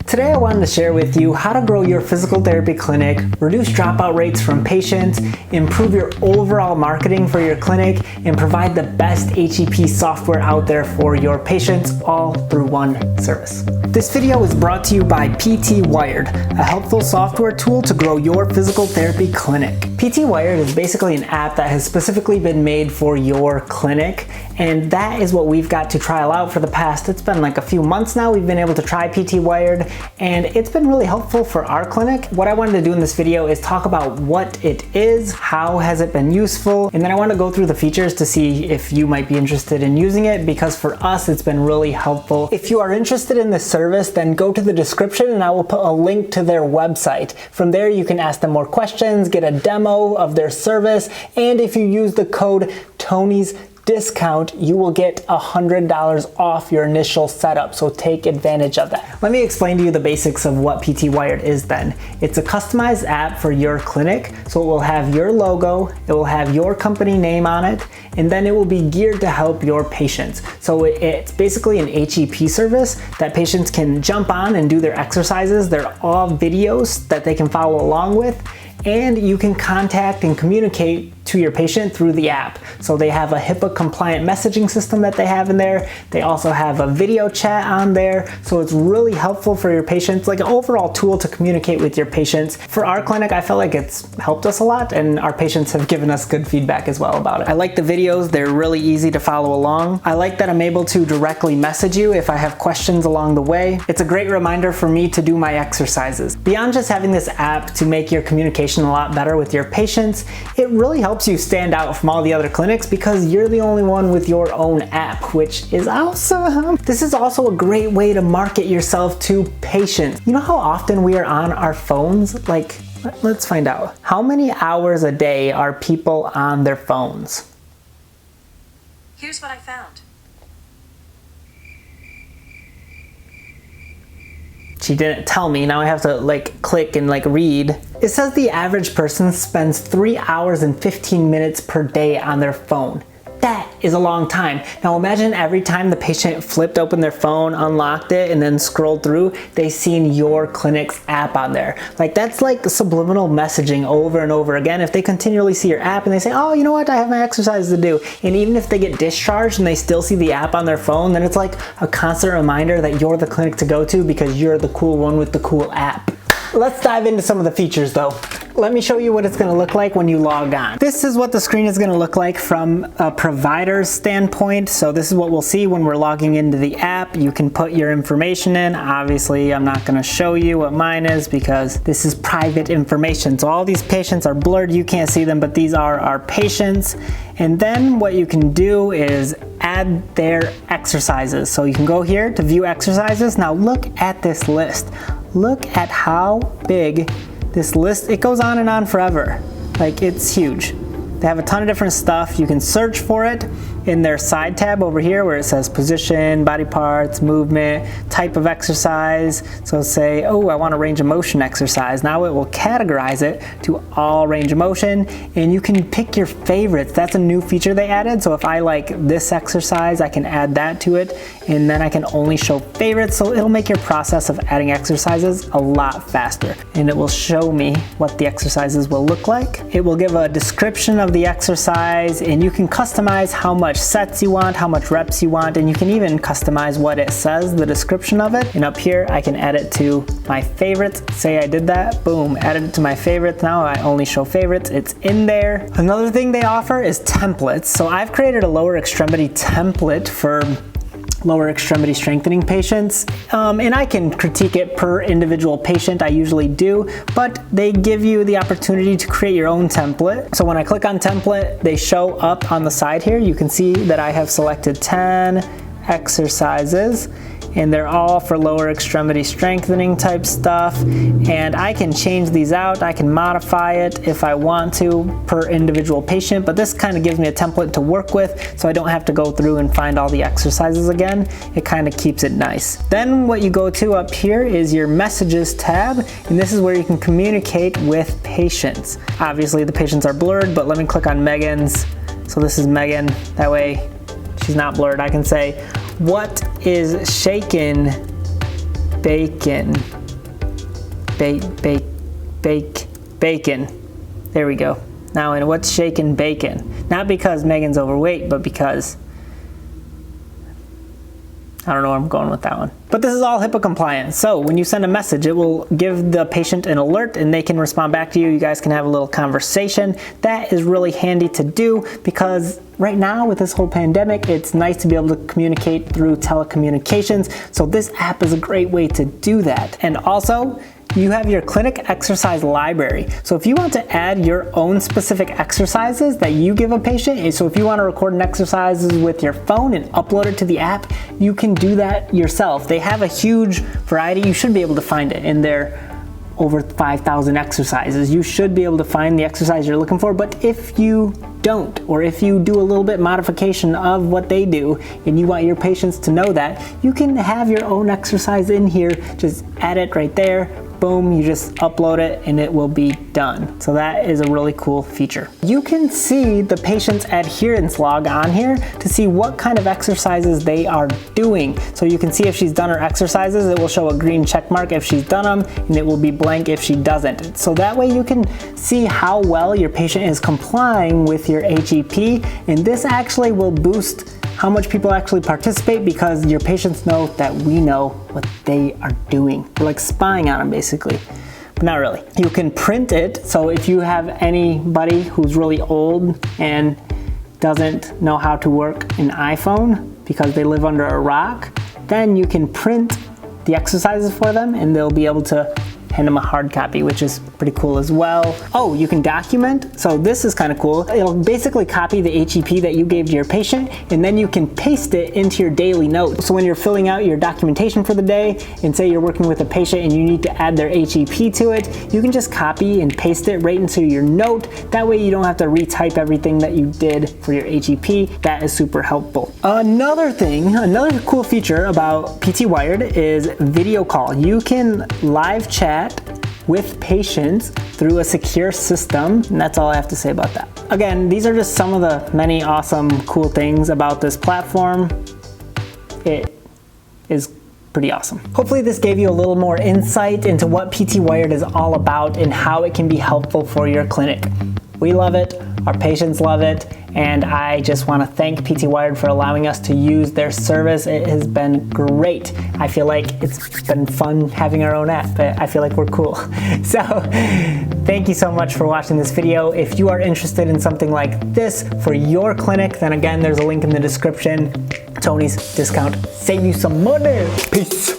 Today I wanted to share with you how to grow your physical therapy clinic, reduce dropout rates from patients, improve your overall marketing for your clinic, and provide the best HEP software out there for your patients, all through one service. This video is brought to you by PT Wired, a helpful software tool to grow your physical therapy clinic. PT Wired is basically an app that has specifically been made for your clinic, and that is what we've got to trial out for the past, it's been like a few months now. We've been able to try PT Wired, and it's been really helpful for our clinic. What I wanted to do in this video is talk about what it is, how has it been useful, and then I want to go through the features to see if you might be interested in using it, because for us it's been really helpful. If you are interested in this service, then go to the description and I will put a link to their website. From there you can ask them more questions, get a demo of their service, and if you use the code Tony's discount, you will get $100 off your initial setup, so take advantage of that. Let me explain to you the basics of what PT Wired is then. It's a customized app for your clinic, so it will have your logo, it will have your company name on it, and then it will be geared to help your patients. So it's basically an HEP service that patients can jump on and do their exercises. They're all videos that they can follow along with, and you can contact and communicate to your patient through the app. So they have a HIPAA compliant messaging system that they have in there. They also have a video chat on there. So it's really helpful for your patients, like an overall tool to communicate with your patients. For our clinic, I felt like it's helped us a lot, and our patients have given us good feedback as well about it. I like the videos, they're really easy to follow along. I like that I'm able to directly message you if I have questions along the way. It's a great reminder for me to do my exercises. Beyond just having this app to make your communication a lot better with your patients, it really helps you stand out from all the other clinics because you're the only one with your own app, which is awesome. This is also a great way to market yourself to patients. You know how often we are on our phones? Like, let's find out. How many hours a day are people on their phones? Here's what I found. She didn't tell me. Now I have to click and read. It says the average person spends 3 hours and 15 minutes per day on their phone. That is a long time. Now imagine every time the patient flipped open their phone, unlocked it, and then scrolled through, they seen your clinic's app on there. That's like subliminal messaging over and over again. If they continually see your app and they say, oh, you know what, I have my exercise to do. And even if they get discharged and they still see the app on their phone, then it's like a constant reminder that you're the clinic to go to because you're the cool one with the cool app. Let's dive into some of the features though. Let me show you what it's going to look like when you log on. This is what the screen is going to look like from a provider's standpoint. So this is what we'll see when we're logging into the app. You can put your information in. Obviously, I'm not going to show you what mine is because this is private information. So all these patients are blurred. You can't see them, but these are our patients. And then what you can do is add their exercises. So you can go here to view exercises. Now look at this list. Look at how big this list, it goes on and on forever. It's huge. They have a ton of different stuff. You can search for it in their side tab over here where it says position, body parts, movement, type of exercise. So say, oh, I want a range of motion exercise. Now it will categorize it to all range of motion, and you can pick your favorites. That's a new feature they added. So if I like this exercise, I can add that to it, and then I can only show favorites. So it'll make your process of adding exercises a lot faster, and it will show me what the exercises will look like. It will give a description of the exercise, and you can customize how much sets you want, how much reps you want, and you can even customize what it says, the description of it. And up here I can add it to my favorites. Say I did that, boom, added it to my favorites. Now I only show favorites, it's in there. Another thing they offer is templates. So I've created a lower extremity template for lower extremity strengthening patients, and I can critique it per individual patient. I usually do, but they give you the opportunity to create your own template. So when I click on template, they show up on the side here. You can see that I have selected 10 exercises, and they're all for lower extremity strengthening type stuff, and I can change these out. I can modify it if I want to per individual patient, but this kind of gives me a template to work with so I don't have to go through and find all the exercises again. It kind of keeps it nice. Then what you go to up here is your messages tab, and this is where you can communicate with patients. Obviously the patients are blurred, but let me click on Megan's. So this is Megan, that way she's not blurred. I can say, what is shaking bacon. Bacon. There we go. Now, and what's shaken bacon? Not because Megan's overweight, but because I don't know where I'm going with that one. But this is all HIPAA compliant. So when you send a message, it will give the patient an alert and they can respond back to you. You guys can have a little conversation. That is really handy to do because right now with this whole pandemic, it's nice to be able to communicate through telecommunications. So this app is a great way to do that. And also, you have your clinic exercise library. So if you want to add your own specific exercises that you give a patient, so if you want to record an exercises with your phone and upload it to the app, you can do that yourself. They have a huge variety. You should be able to find it in their over 5,000 exercises. You should be able to find the exercise you're looking for, but if you don't, or if you do a little bit modification of what they do and you want your patients to know that, you can have your own exercise in here, just add it right there. Boom, you just upload it and it will be done. So that is a really cool feature. You can see the patient's adherence log on here to see what kind of exercises they are doing. So you can see if she's done her exercises, it will show a green check mark if she's done them, and it will be blank if she doesn't. So that way you can see how well your patient is complying with your HEP, and this actually will boost how much people actually participate because your patients know that we know what they are doing. We're like spying on them basically, but not really. You can print it, so if you have anybody who's really old and doesn't know how to work an iPhone because they live under a rock, then you can print the exercises for them and they'll be able to hand them a hard copy, which is pretty cool as well. Oh, you can document. So this is kind of cool. It'll basically copy the HEP that you gave to your patient, and then you can paste it into your daily notes. So when you're filling out your documentation for the day, and say you're working with a patient and you need to add their HEP to it, you can just copy and paste it right into your note. That way you don't have to retype everything that you did for your HEP. That is super helpful. Another cool feature about PT Wired is video call. You can live chat with patients through a secure system, and that's all I have to say about that. Again, these are just some of the many awesome, cool things about this platform. It is pretty awesome. Hopefully this gave you a little more insight into what PT Wired is all about and how it can be helpful for your clinic. We love it, our patients love it, and I just want to thank PT Wired for allowing us to use their service. It has been great. I feel like it's been fun having our own app, but I feel like we're cool. So thank you so much for watching this video. If you are interested in something like this for your clinic, then again, there's a link in the description. Tony's discount. Save you some money. Peace.